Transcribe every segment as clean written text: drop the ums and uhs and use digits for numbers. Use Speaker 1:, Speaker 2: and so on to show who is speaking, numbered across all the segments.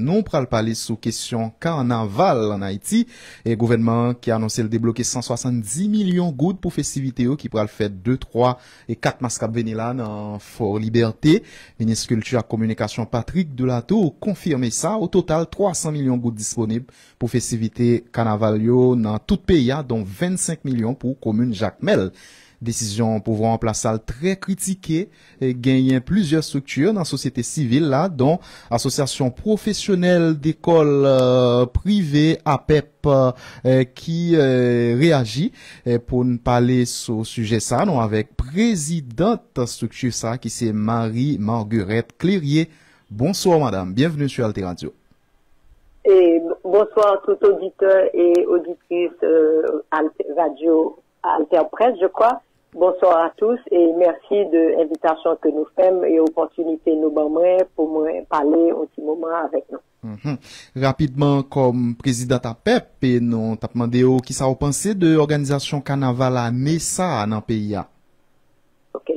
Speaker 1: Nous pral parler sous question carnaval en Haïti et gouvernement qui a annoncé le débloquer 170 millions gouttes pour festivités qui pral faire 2, 3 et 4 mascap venir là dans Fort Liberté. Ministre Culture et Communication Patrick Delatour confirmé ça. Au total, 300 millions gouttes disponibles pour festivités carnaval dans tout pays, dont 25 millions pour commune Jacmel. Décision pouvant en place très critiquée et gagner plusieurs structures dans la société civile là, dont association professionnelle d'écoles privées APEP qui réagit pour nous parler sur ce sujet ça non avec présidente structure ça qui c'est Marie-Marguerite Clérier. Bonsoir madame, bienvenue sur Alter Radio.
Speaker 2: Et bonsoir tout auditeur et auditrice Alter Radio, Alter Presse, je crois. Bonsoir à tous et merci de l'invitation que nous faisons et opportunité nous donnons pour me parler un petit moment avec nous.
Speaker 1: Rapidement, comme président APEP, et nous t'as demandé qui ça vous pensez de l'organisation carnaval à Nessa dans le pays.
Speaker 2: Ok.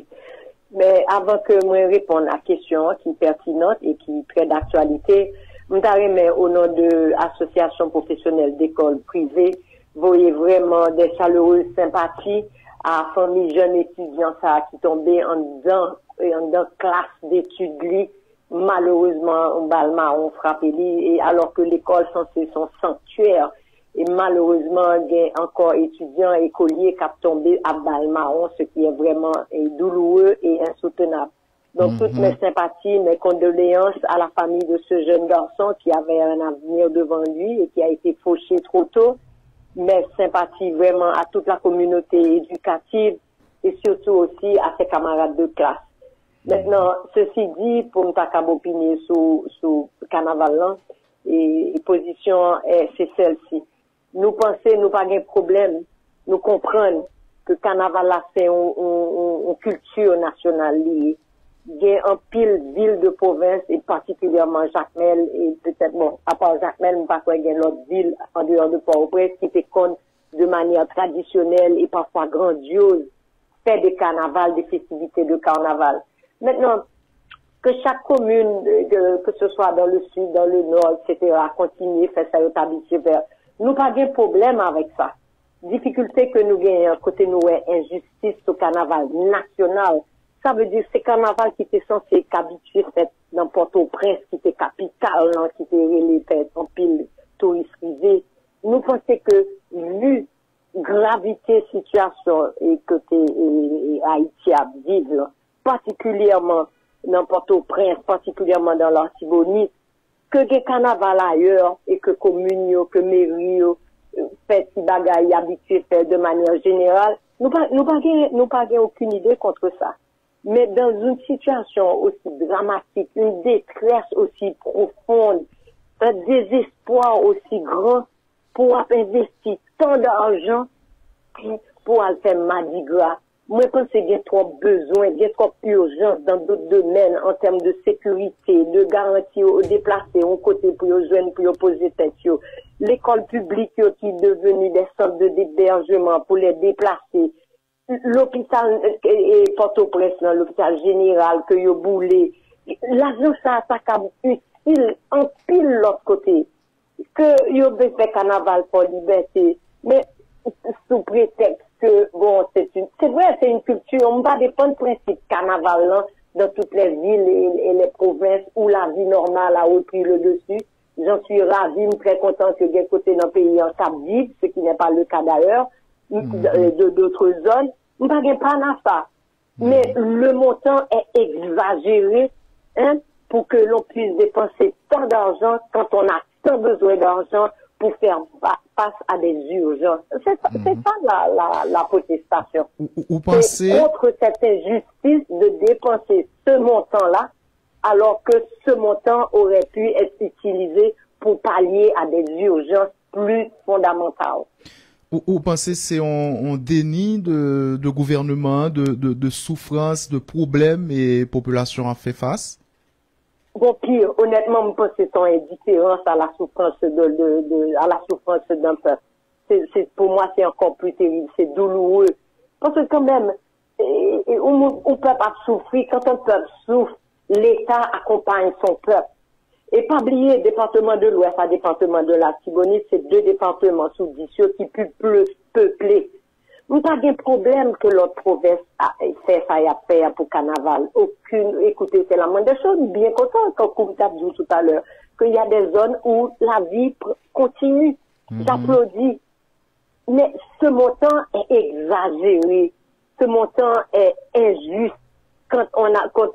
Speaker 2: Mais avant que je réponde à la question qui est pertinente et qui est très d'actualité, je voudrais au nom de l'association professionnelle d'écoles privées, voyez vraiment des chaleureuses sympathies à famille jeunes étudiants ça qui tombaient en dedans classe d'études malheureusement on balle marron frappé et alors que l'école censée son sanctuaire et malheureusement il y a encore étudiants écoliers qui tombé à balle marron ce qui est vraiment douloureux et insoutenable. Donc toutes mes sympathies, mes condoléances à la famille de ce jeune garçon qui avait un avenir devant lui et qui a été fauché trop tôt. Mes sympathies vraiment à toute la communauté éducative et surtout aussi à ses camarades de classe. Maintenant, ceci dit, pour me taquer opinion sur carnaval et position c'est celle-ci. Nous pensons, nous pas de problème, nous comprenons que carnaval là c'est une culture nationale liée. Il y a un pile ville de province et particulièrement Jacmel et peut-être bon à part Jacmel on pas quoi il y a l'autre ville en dehors de Port-au-Prince qui fait compte de manière traditionnelle et parfois grandiose fait des carnavals, des festivités de carnaval. Maintenant que chaque commune que ce soit dans le sud, dans le nord, etc. continue faire ça habitué vers nous pas de problème avec ça. Difficulté que nous gagnons côté nous est injustice au carnaval national. Ça veut dire c'est carnaval qui était censé qu'habitué fait dans Port-au-Prince, qui était capitale, qui était relé fait en pile touristes privés. Nous pensons que, vu gravité situation et côté Haïti à vivre, particulièrement dans Port-au-Prince, particulièrement dans l'Artibonite, que des carnavals ailleurs et que communes, que mairies, fait si bagaille habitué fait de manière générale, nous pas aucune idée contre ça. Mais dans une situation aussi dramatique, une détresse aussi profonde, un désespoir aussi grand pour investir tant d'argent pour faire Mardi Gras. Moi, je pense qu'il y a trop besoin, il y a trop urgence dans d'autres domaines en termes de sécurité, de garantie aux déplacés, aux côtés pour les jeunes, pour les poser tête. L'école publique qui est devenue des centres d'hébergement pour les déplacés. L'hôpital et Port-au-Prince, l'hôpital général que yo boulé, l'argent ça attaque utile en pile l'autre côté. Que yo fait carnaval pour liberté, mais sous prétexte que bon c'est vrai c'est une culture, on va dépendre du principe carnaval là, dans toutes les villes et les provinces où la vie normale a repris le dessus. J'en suis ravi, très content que des côtés dans le pays en Cap vide, ce qui n'est pas le cas d'ailleurs, de d'autres zones. On n'a pas ça. Mais le montant est exagéré, pour que l'on puisse dépenser tant d'argent quand on a tant besoin d'argent pour faire face à des urgences. C'est ça la protestation.
Speaker 1: Vous pensez
Speaker 2: contre cette injustice de dépenser ce montant-là, alors que ce montant aurait pu être utilisé pour pallier à des urgences plus fondamentales.
Speaker 1: Vous pensez c'est un déni de gouvernement, de souffrance, de problèmes et population a fait face?
Speaker 2: Bon, pire, honnêtement, je pense que c'est une indifférence à la souffrance à la souffrance d'un peuple. Pour moi, c'est encore plus terrible, c'est douloureux. Parce que quand même, on peut pas souffrir. Quand un peuple souffre, l'État accompagne son peuple. Et pas oublier, département de l'Ouest à département de la Tibonite, c'est deux départements sous dissous qui plus peuplés. Nous pas de problème que l'autre province a fait ça et a fait pour carnaval. Aucune, écoutez, c'est la moindre des choses, bien content, comme vous avez dit tout à l'heure, qu'il y a des zones où la vie continue. J'applaudis. Mais ce montant est exagéré. Ce montant est injuste. Quand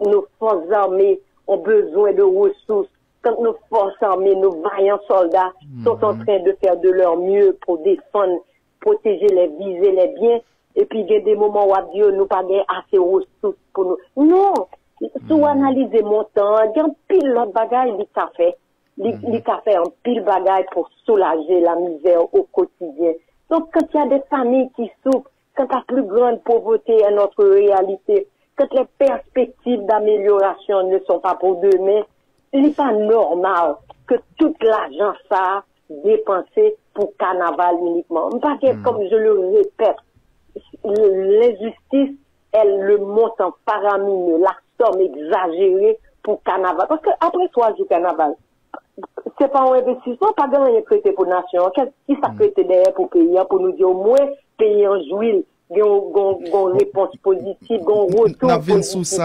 Speaker 2: nos forces armées ont besoin de ressources, quand nos forces armées, nos vaillants soldats sont en train de faire de leur mieux pour défendre, protéger les vies et les biens, et puis il y a des moments où Dieu nous pas assez de ressources pour nous. Non! Si on analyse les montants, il y a un pile l'autre bagaille qui a fait. Il a fait un pile bagaille pour soulager la misère au quotidien. Donc, quand il y a des familles qui souffrent, quand la plus grande pauvreté est notre réalité, quand les perspectives d'amélioration ne sont pas pour demain, il n'est pas normal que tout l'argent ça dépensé pour carnaval uniquement. Parce que, comme je le répète, l'injustice, elle le monte en faramineux, la somme exagérée pour carnaval. Parce que après 3 jours carnaval, c'est pas un investissement, pas grand rien traité pour nation. Qui ça traité derrière pour pays, pour nous dire au moins pays en jouil, gon réponse positive, gon retour positif.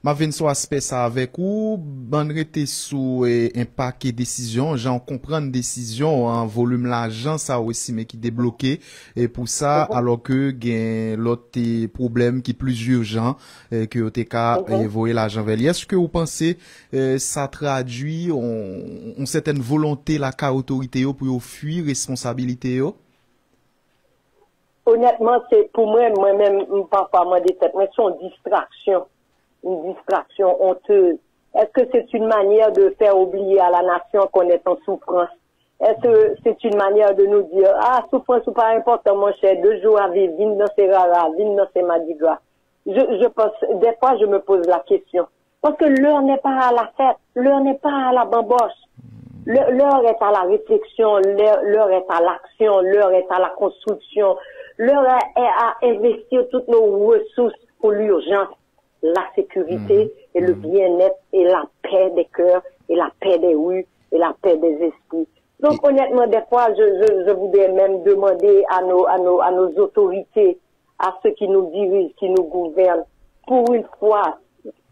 Speaker 1: Ma vin sous aspect ça avec ou ban rete sous un paquet décision, j'en comprends décision en volume l'argent ça aussi mais qui débloqué et pour ça alors que gain l'autre problème qui plus urgent que OTK voyer l'argent vers lui. Est-ce que vous pensez ça traduit on certaine volonté la ka autorité pour fuir responsabilité yo?
Speaker 2: Honnêtement, c'est pour moi-même, parfois, moi, des têtes, mais c'est une distraction honteuse. Est-ce que c'est une manière de faire oublier à la nation qu'on est en souffrance? Est-ce que c'est une manière de nous dire, souffrance ou pas important, mon cher, 2 jours à vivre, vine dans ces raras, vine dans ces madigas. Je pense, des fois, je me pose la question. Parce que l'heure n'est pas à la fête, l'heure n'est pas à la bamboche. L'heure est à la réflexion, l'heure est à l'action, l'heure est à la construction, l'heure est à investir toutes nos ressources pour l'urgence, la sécurité et le bien-être et la paix des cœurs et la paix des rues et la paix des esprits. Donc honnêtement, des fois, je voudrais même demander à nos autorités, à ceux qui nous dirigent, qui nous gouvernent, pour une fois,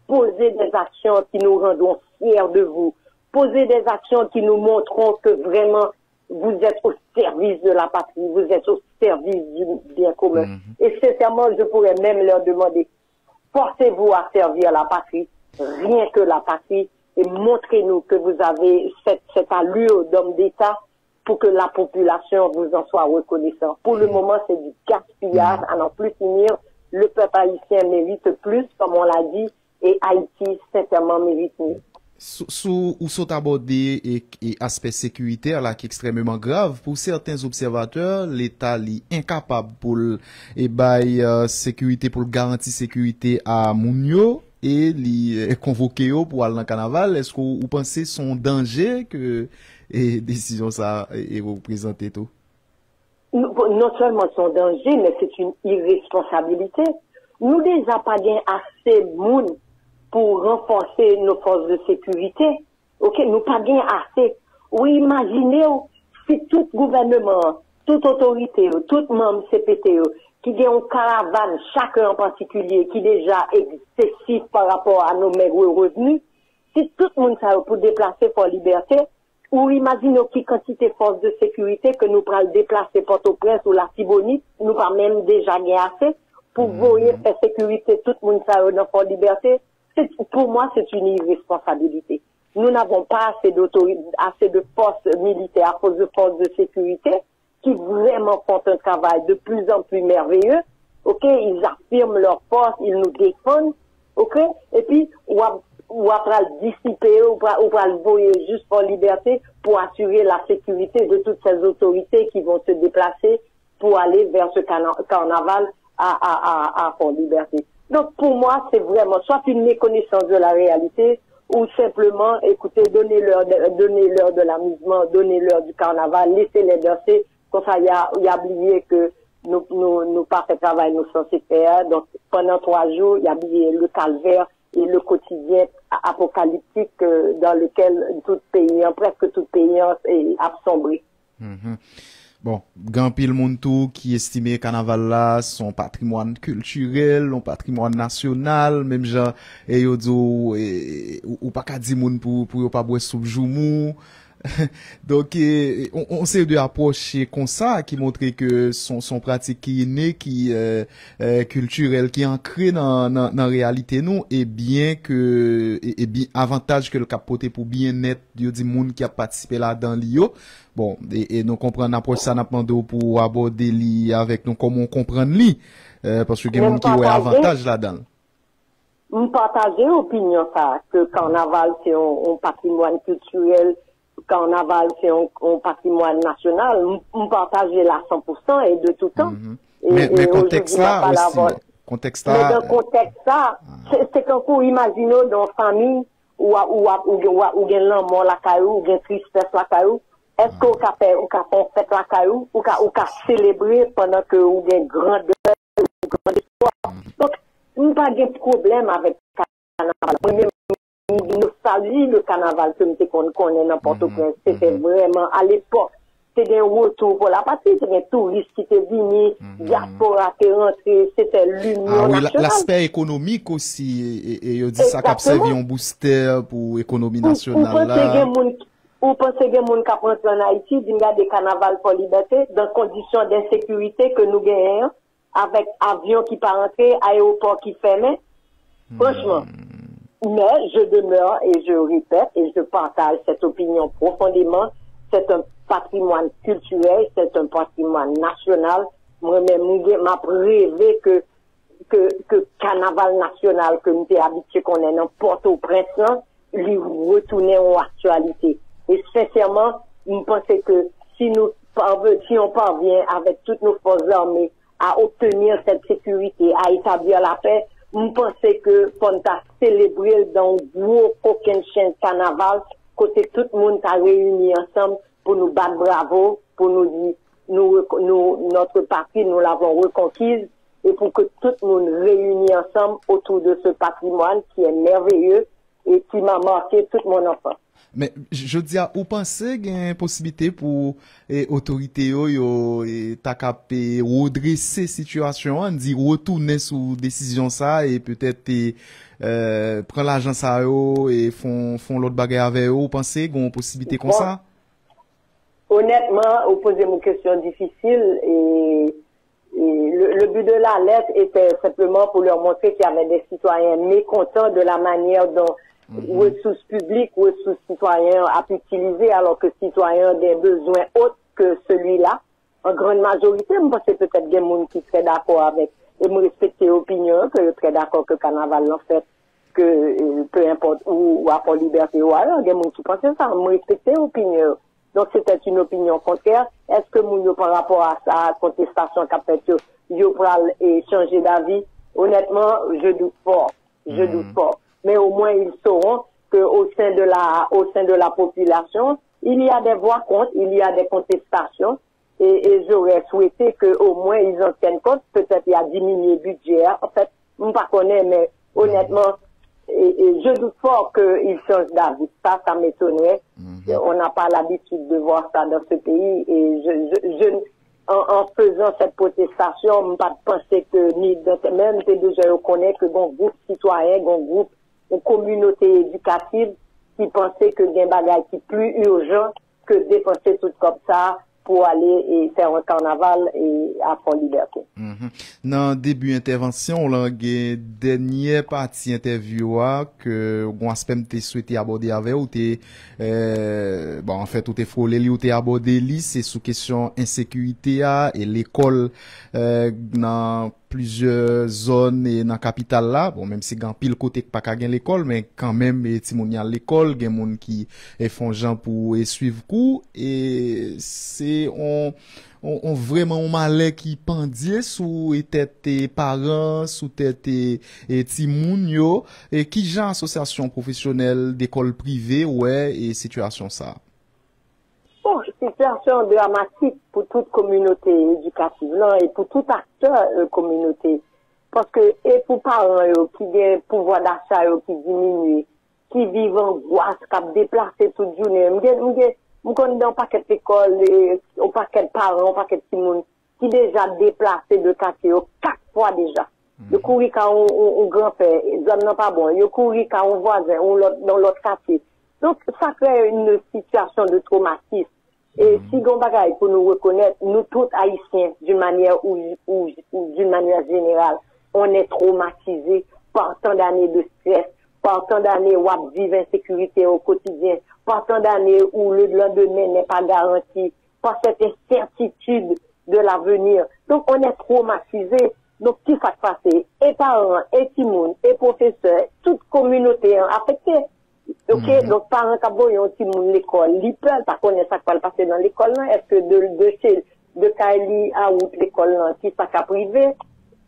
Speaker 2: poser des actions qui nous rendront fiers de vous. Poser des actions qui nous montreront que vraiment vous êtes au service de la patrie, vous êtes au service du bien commun. Et sincèrement, je pourrais même leur demander, forcez-vous à servir la patrie, rien que la patrie, et montrez-nous que vous avez cette allure d'homme d'État pour que la population vous en soit reconnaissante. Pour le moment, c'est du gaspillage, à n'en plus finir. Le peuple haïtien mérite plus, comme on l'a dit, et Haïti, sincèrement, mérite mieux.
Speaker 1: Ou sont abordés et aspect sécuritaire là qui est extrêmement grave pour certains observateurs, l'État est incapable pour sécurité pour garantir sécurité à Mounio et li convoquer pour aller dans carnaval. Est-ce que vous pensez son danger que décision ça est représentée tout?
Speaker 2: Non seulement son danger, mais c'est une irresponsabilité. Nous déjà pas bien assez moun pour renforcer nos forces de sécurité. OK, nous pas bien assez. Oui, imaginez si tout gouvernement, toute autorité, tout membre CPTE, qui a une caravane, chacun en particulier, qui est déjà excessif par rapport à nos maigres revenus, si tout le monde ça pour déplacer pour liberté, ou imaginez qui quantité de forces de sécurité que nous pourrons déplacer Port-au-Prince ou la Tibonite, nous pas même déjà gagné assez pour voyer faire sécurité tout le monde ça dans pour liberté. Pour moi, c'est une irresponsabilité. Nous n'avons pas assez assez de forces militaires à cause de forces de sécurité qui vraiment font un travail de plus en plus merveilleux. OK, ils affirment leur force, ils nous défendent. OK, et puis ou après le dissiper ou le voyer juste pour liberté pour assurer la sécurité de toutes ces autorités qui vont se déplacer pour aller vers ce carnaval à Port-Liberté. Donc, pour moi, c'est vraiment soit une méconnaissance de la réalité ou simplement, écoutez, donnez-leur de l'amusement, donnez-leur du carnaval, laissez-les danser. Comme ça, il y a oublié que nous pas fait travail, nous censés faire. Donc, pendant 3 jours, il y a oublié le calvaire et le quotidien apocalyptique dans lequel tout pays, presque tout pays est sombré.
Speaker 1: Bon, grand pile moun tou qui estimait carnaval là son patrimoine culturel, son patrimoine national, même genre et yo dou ou pas ka di moun pour yo pas boire soupe joumou. Donc on s'est de approcher comme ça qui montrait que son pratique qui est né qui culturel qui est ancré dans réalité nous et bien que et bien avantage que le capoter pour bien-être yo di moun qui a participé là-dedans lio. Bon, et nous comprenons approche ça n'a pas pour aborder li avec nous comment on comprend li parce que il y a qui ont avantage là-dedans.
Speaker 2: On partage opinion ça que carnaval c'est un patrimoine culturel, carnaval c'est un patrimoine national, on partage là 100% et de tout temps.
Speaker 1: Mais contexte ça aussi, contexte ça.
Speaker 2: Mais dans contexte ça, c'est quand vous imaginez dans famille ou gen l'amour la caillou, ou gen tristesse la caillou. Est-ce qu'on peut faire une fête la caillou ou qu'a célébrer pendant que ou gen grand deuil ou grand espoir. Donc, nous pas de problème avec le carnaval. Nous saluons le carnaval que nous connaissons n'importe quoi. C'était vraiment à l'époque. C'était un retour pour la patrie, c'était un touriste qui était venu, diaspora qui est rentré, c'était l'union nationale.
Speaker 1: L'aspect économique aussi, et on dit ça qu'a servi un booster pour l'économie nationale là.
Speaker 2: Ou pensez que les gens qui rentrent en Haïti, disent des carnavals pour liberté, dans conditions d'insécurité que nous gagnons, avec avion qui pas rentrer, aéroport qui fermé. Franchement. Mais je demeure et je répète et je partage cette opinion profondément. C'est un patrimoine culturel, c'est un patrimoine national. Moi-même, m'a rêvé que carnaval national, que nous sommes habitués qu'on est dans Port-au-Prince, lui retourner en actualité. Et sincèrement, je pense que si on parvient avec toutes nos forces armées à obtenir cette sécurité, à établir la paix, je pense que qu'on a célébré dans un gros coquin chien carnaval, côté tout le monde a réuni ensemble pour nous battre bravo, pour nous dire, notre partie, nous l'avons reconquise, et pour que tout le monde réunisse ensemble autour de ce patrimoine qui est merveilleux et qui m'a marqué toute mon enfance.
Speaker 1: Mais je dis à vous pensez qu'il y a une possibilité pour les autorités et capé redresser situation, on dit retourner sous décision ça et peut-être prendre l'argent ça et font l'autre bagarre avec eux, vous pensez qu'il y a une possibilité comme ça?
Speaker 2: Honnêtement, vous posez une question difficile et le but de la lettre était simplement pour leur montrer qu'il y avait des citoyens mécontents de la manière dont ressources publiques, ressources citoyens a pu utiliser alors que citoyens ont des besoins autres que celui-là. En grande majorité, je pense que peut-être des gens qui seraient d'accord avec, et me respecter l'opinion, que je serais d'accord que le carnaval en fait, que peu importe où à Port Liberté ou ailleurs, des gens qui pensent ça, me respecter l'opinion. Donc c'était une opinion contraire. Est-ce que moun par rapport à sa contestation qu'a fait yo pral changer d'avis? Honnêtement, je doute fort. Je doute fort. Mais au moins ils sauront que au sein de la population, il y a des voix contre, il y a des contestations et j'aurais souhaité que au moins ils en tiennent compte. Peut-être il y a diminué le budget. En fait, je ne connais pas, mais honnêtement, et je doute fort qu'ils changent d'avis. Ça m'étonnerait. On n'a pas l'habitude de voir ça dans ce pays et en faisant cette protestation, je ne pense que ni même déjà je connais que bon groupe citoyen, bon groupe, une communauté éducative qui pensait que des bagages qui plus urgent que dépenser tout comme ça pour aller et faire un carnaval et à Port Liberté.
Speaker 1: Dans début intervention, on a une dernière partie interview que on aspect t'es souhaité aborder avec ou t'es bon en fait ou t'es frôlé ou t'es abordé li c'est sous question insécurité et l'école dans plusieurs zones et dans capitale là bon même si grand pile côté pas ka gen l'école mais quand même ti moun y a l'école gen moun qui font gens pour suivre cours et c'est on vraiment un malais qui pendie sous tête parents sous tête ti moun yo et qui genre association professionnelle d'école privée ouais et situation ça.
Speaker 2: Bon, situation dramatique pour toute communauté éducative là et pour tout acteur communauté Parce que, et pour parents, qui ont pouvoir d'achat, qui diminue, qui vivent en angoisse, qui déplacent toute journée, je connais dans un paquet d'écoles, au paquet de parents, au paquet de petits qui déjà déplacés de quartier, 4 fois déjà. Yo couru quand on grand-père, ils n'ont pas bon. Yo couru quand on voisin, dans l'autre quartier. Donc, ça crée une situation de traumatisme. Et si gon bagaille pour nous reconnaître, nous tous haïtiens, d'une manière ou d'une manière générale, on est traumatisés par tant d'années de stress, par tant d'années où on vit insécurité au quotidien, par tant d'années où le lendemain n'est pas garanti, par cette incertitude de l'avenir. Donc, on est traumatisés. Donc, qui s'est passé? Et parents, et timoun, et professeurs, toute communauté affectée. Ok, donc parents qui ont timoun l'école, ils peuvent pas connaître ça qui va passer dans l'école là. Est-ce que de Kaili à ou l'école là, qui s'est privé,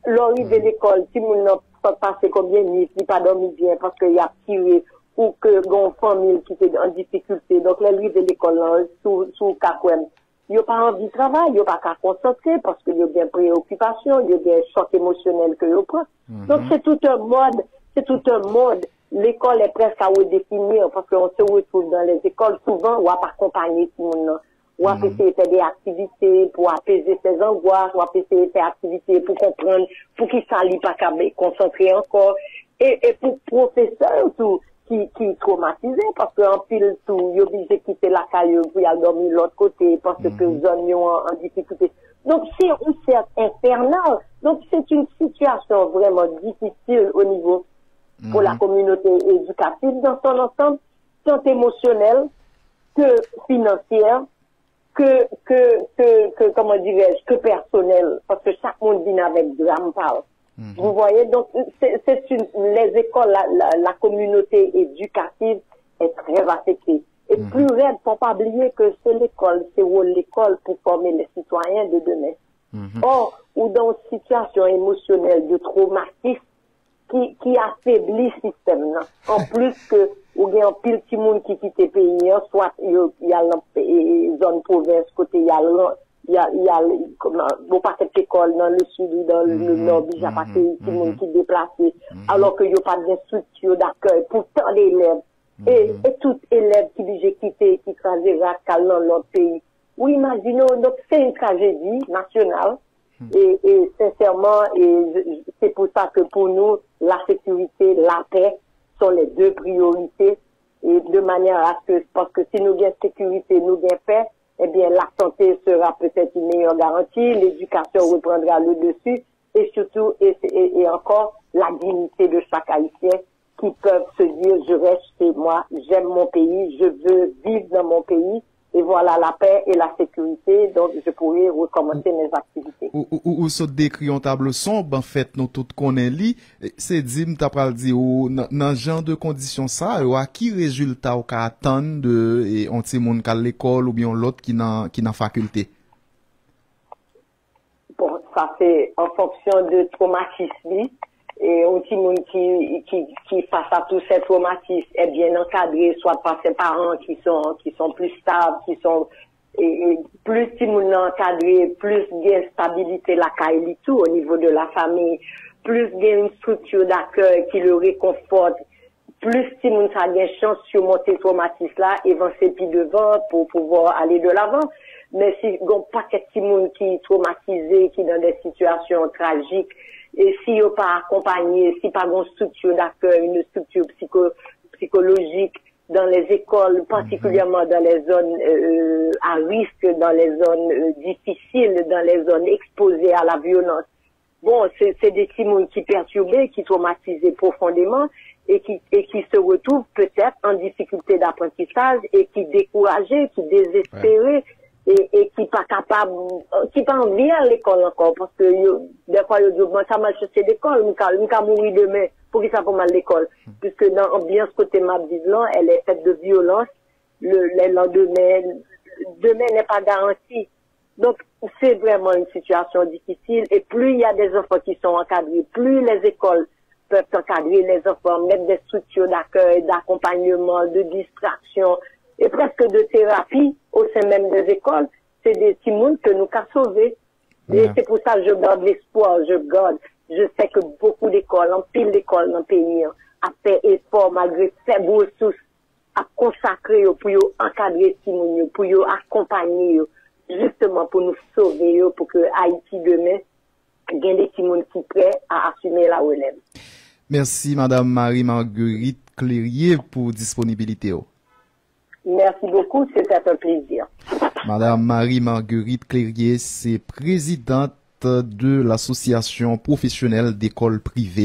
Speaker 2: l'arrivée de l'école, timoun n'a pas passé combien de nuits, il pas dormi bien parce qu'il a tiré ou que une famille qui était en difficulté. Donc, l'arrivée de l'école là, sous Kakwem. Ils n'ont pas envie de travail, ils n'ont pas qu'à concentrer parce qu'il y a bien préoccupation, il y a bien choc émotionnel que ils prennent. Donc c'est tout un mode, L'école est presque à redéfinir parce qu'on se retrouve dans les écoles souvent où on va accompagner tout le monde. Ou on peut essayer de faire des activités pour apaiser ses angoisses, ou on peut essayer de faire des activités pour comprendre, pour qu'ils ne s'allient pas qu'à concentrer encore. Et pour professeurs, tout, qui traumatisé parce qu'en pile tout, ils sont obligés de quitter la caille pour y aller dormir de l'autre côté parce que les zones sont en difficulté. Donc c'est un cercle infernal. Donc c'est une situation vraiment difficile au niveau pour la communauté éducative dans son ensemble, tant émotionnel que financière, que comment dirais-je, que personnel, parce que chaque monde vient avec drame parle. Vous voyez, donc les écoles, la communauté éducative est très affectée. Et plus raide, faut pas oublier que c'est l'école, c'est l'école pour former les citoyens de demain. Or, ou dans une situation émotionnelle de traumatisme qui affaiblit le système, là. En plus que, ou bien pile petit monde qui quitte le pays, soit il y a la zone province, côté il y a bon paquet d'écoles dans le sud ou dans le nord, il y a pas de monde qui déplacé, alors qu'il n'y a pas de structure d'accueil pour tant d'élèves. Et tout élève qui dit j'ai quitté, qui crasé radical dans l'autre pays. Oui, imaginons, donc c'est une tragédie nationale. Et sincèrement, c'est pour ça que pour nous, la sécurité, la paix sont les deux priorités. Et de manière à ce que, parce que si nous gagnons sécurité, nous gagnons paix, eh bien, la santé sera peut-être une meilleure garantie, l'éducation reprendra le dessus, et surtout, et encore, la dignité de chaque Haïtien qui peuvent se dire, je reste chez moi, j'aime mon pays, je veux vivre dans mon pays, et voilà la paix et la sécurité, donc je pourrais recommencer mes activités.
Speaker 1: Ou se décrit un tableau sombre, en fait, nous tout connaît li, c'est dit, m'ta pral di, ou, dans genre de conditions ça, ou à qui résultat ou ka attendre de, on ti moun ka l'école ou bien l'autre qui n'a faculté?
Speaker 2: Bon, ça c'est en fonction de traumatisme, et un petit monde qui face à tous ces traumatismes est bien encadré, soit par ses parents qui sont plus stables, qui sont, et plus petit monde encadré, plus il y a stabilité la caille tout au niveau de la famille, plus il y a une structure d'accueil qui le réconforte, plus petit monde a des chances de surmonter le traumatisme là, et avancer puis devant pour pouvoir aller de l'avant. Mais si il y a pas de petit monde qui est traumatisé, qui est dans des situations tragiques, et si n'y a pas accompagné, si pas une structure d'accueil, une structure psychologique dans les écoles, particulièrement dans les zones à risque, dans les zones difficiles, dans les zones exposées à la violence. Bon, c'est des petits monde qui perturbés, qui traumatisés profondément et qui se retrouvent peut-être en difficulté d'apprentissage et qui découragés, qui désespérés. Et qui pas capable, qui pas envie à l'école encore, parce que, des fois, ils disent, bon, ça m'a cherché d'école, m'ka mourir demain, pour qui ça pour mal l'école? Puisque dans l'ambiance côté ma là, elle est faite de violence, le lendemain, demain n'est pas garanti. Donc, c'est vraiment une situation difficile, et plus il y a des enfants qui sont encadrés, plus les écoles peuvent encadrer les enfants, mettre des structures d'accueil, d'accompagnement, de distraction, et presque de thérapie au sein même des écoles, c'est des petits mondes que nous avons sauvés. Et c'est pour ça que je garde l'espoir, je garde Je sais que beaucoup d'écoles, en pile d'écoles dans le pays, a fait effort malgré faibles ressources à consacrer pour encadrer Timoun, pour accompagner, justement pour nous sauver, pour que Haïti demain gagne des Timoun qui prêts à assumer la relève.
Speaker 1: Merci Madame Marie-Marguerite Clérier pour disponibilité.
Speaker 2: Merci beaucoup, c'était un plaisir.
Speaker 1: Madame Marie-Marguerite Clérier, c'est présidente de l'association professionnelle d'écoles privées